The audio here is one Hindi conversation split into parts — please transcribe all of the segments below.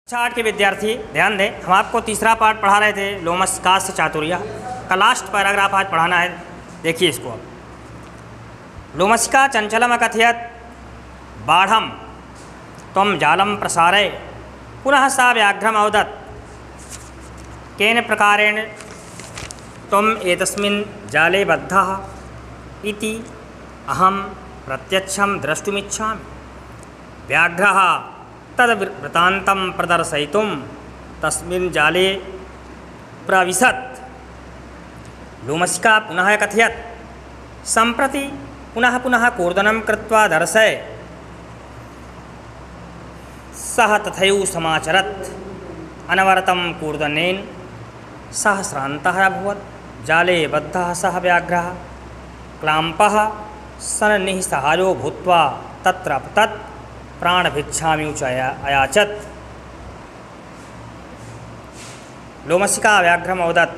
छाट के विद्यार्थी ध्यान दें, हम आपको तीसरा पाठ पढ़ा रहे थे लोमशकास्य चातुर्य का लास्ट पैराग्राफ आज पढ़ाना है। देखिए इसको अब। लोमशिका चंचलम अकथयत बाढ़म त्वं जालम प्रसारय पुनः सा व्याघ्रम अवदत् केन प्रकारेण त्वम् एतस्मिन् जाले बद्धः इति अहं प्रत्यक्षं द्रष्टुमिच्छामि। व्याघ्रः तद्वृत्तान्तं प्रदर्शयितुं तस्मिन् जाले प्रविशत्। लोमशिका पुनः कथयत् सम्प्रति पुनः पुनः कूर्दनं कृत्वा दर्शय। सः तथैव समाचरत्। अनवरतं कूर्दनेन सः श्रान्तः अभवत्। जाले बद्धः सः व्याघ्रः क्लाम्पः सन्निःसहायो भूत्वा तत्र अपतत् प्राणभिक्षामिच अयाचत। लोमशिका व्याघ्रम अवदत्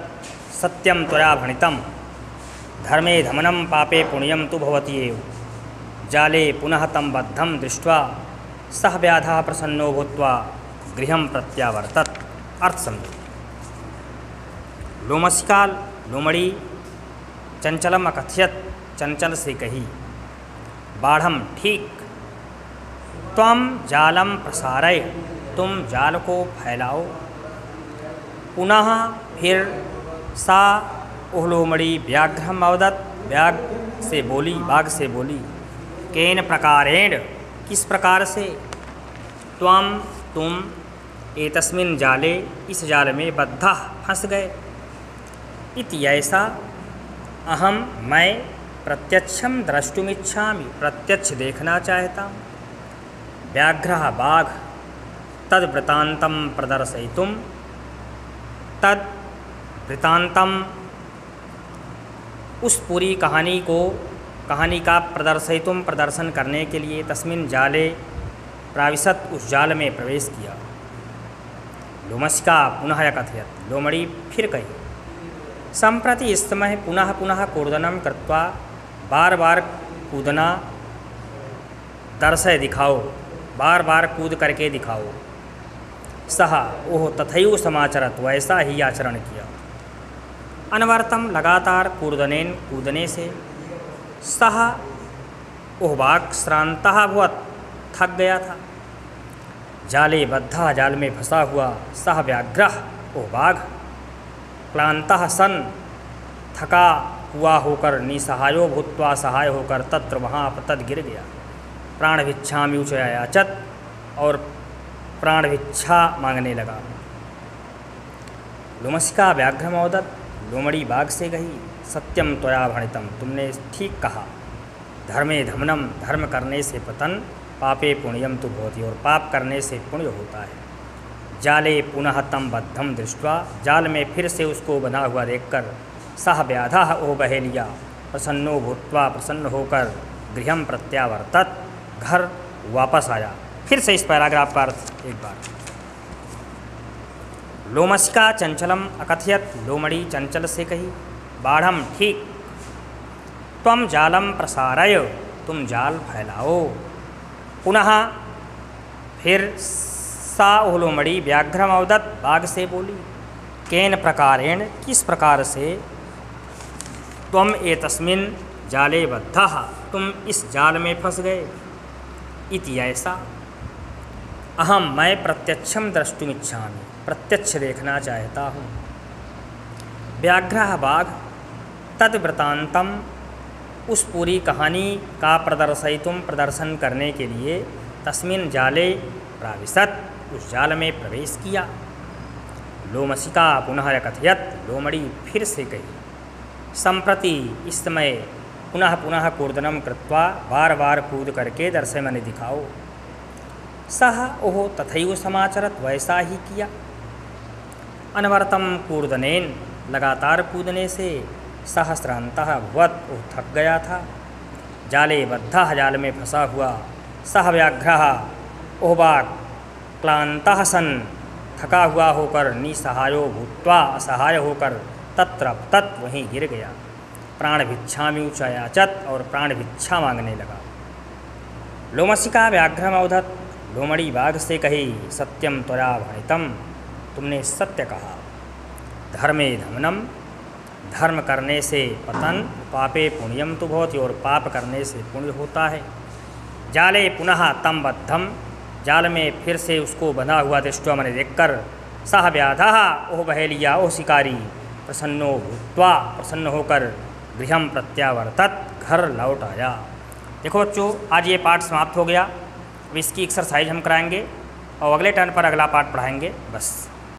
सत्यं त्वया भणितं धर्मे धमनं पापे पुण्यं तु भवति एव। जाले पुनः तं बद्धं दृष्ट्वा सः व्याधः प्रसन्नो भूत्वा गृहं प्रत्यावर्तत। अर्थ समझो। लोमशिका लोमड़ी चंचलम अकथयत चंचल से कही बाढ़म ठीक त्वं जालम प्रसारय तुम जाल को फैलाओ। पुनः फिर सा ओह लोमड़ी व्याघ्रम अवदत् व्याघ्र से बोली, बाघ से बोली केन प्रकारेण किस प्रकार से त्वं तुम एतस्मिन् जाले इस जाल में बद्धः फंस गए। इति ऐसा अहम मैं प्रत्यक्षम द्रष्टुमिच्छामि प्रत्यक्ष देखना चाहता हूँ। व्याघ्रः बाघ तद्वृत्तान्तं प्रदर्शयितुं तद्वृत्तान्तं उस पूरी कहानी का प्रदर्शयितुं प्रदर्शन करने के लिए तस्मिन् जाले प्राविशत् उस जाल में प्रवेश किया। लोमशिका पुनः कथयत लोमड़ी फिर कही सम्प्रति इस समय पुनः पुनः कूर्दनं कृत्वा बार बार कूदना दर्शय दिखाओ, बार बार कूद करके दिखाओ। सह ओह तथैव समाचरत वैसा ही आचरण किया। अनवरतम लगातार कूर्दनेन कूदने से सह ओह बाघ श्रान्तः अभवत् थक गया था। जाले बद्धा जाल में फंसा हुआ सह व्याघ्रः ओह बाघ क्लान्तः सन थका हुआ होकर निसहायो भूत्वा सहाय होकर तत्र वहाँ अपतत गिर गया। प्राण भिक्षामि च अयाचत और प्राण भिक्षा मांगने लगा। लोमशिका व्याघ्रम अवदत् लोमड़ी बाघ से कही सत्यम त्वया भणितं तुमने ठीक कहा। धर्मे धमनम धर्म करने से पतन पापे पुण्यम तु भवति और पाप करने से पुण्य होता है। जाले पुनः तम बद्धम दृष्ट्वा जाल में फिर से उसको बंधा हुआ देखकर सह व्याधः ओ बहेलिया प्रसन्नो भूत्वा प्रसन्न होकर गृहम प्रत्यावर्तत घर वापस आया। फिर से इस पैराग्राफ का अर्थ एक बार। लोमशिका चंचलम अकथयत लोमड़ी चंचल से कही बाढ़म ठीक त्वं जालम प्रसारय तुम जाल फैलाओ। पुनः फिर सा ओह लोमड़ी व्याघ्रम अवदत् बाघ से बोली केन प्रकारेण किस प्रकार से त्वम् एतस्मिन् जाले बद्धः तुम इस जाल में फंस गए। इति ऐसा अहम मैं प्रत्यक्षम द्रष्टुमिच्छामि प्रत्यक्ष देखना चाहता हूँ। व्याघ्रः बाघ तद्वृत्तान्तं उस पूरी कहानी का प्रदर्शयितुं प्रदर्शन करने के लिए तस्मिन् जाले प्राविशत् उस जाल में प्रवेश किया। लोमशिका पुनः कथयत लोमड़ी फिर से कही सम्प्रति इस समय पुनः पुनः कूर्दनं कृत्वा बार बार कूद करके दर्शय मैंने दिखाओ। सह ओह तथैव समाचरत वैसा ही किया। अनवरतम कूर्दनेन लगातार कूदने से सह श्रान्तः अभवत् ओह थक गया था। जाले बद्धः जाल में फंसा हुआ सह व्याघ्रः ओह बाघ क्लान्तः सन थका हुआ होकर निसहायो भूत्वा असहाय होकर तत्र तत् वहीं गिर गया। प्राण भिक्षामि च याचत और प्राण भिक्षा मांगने लगा। लोमशिका व्याघ्रम अवदत् लोमड़ी बाघ से कही सत्यम त्वया भणितम, तुमने सत्य कहा। धर्मे धमनम, धर्म करने से पतन, पापे पुण्यम तो भवति, और पाप करने से पुण्य होता है। जाले पुनः तम बद्धम, जाल में फिर से उसको बंधा हुआ दृष्टवा मैंने देखकर, सह व्याधा, ओह बहेलिया, ओह शिकारी, प्रसन्नो भूत्वा, प्रसन्न होकर गृहम प्रत्यावर्तत, घर लौट आया। देखो बच्चों, आज ये पाठ समाप्त हो गया। अब इसकी एक्सरसाइज हम कराएंगे और अगले टर्न पर अगला पाठ पढ़ाएंगे। बस।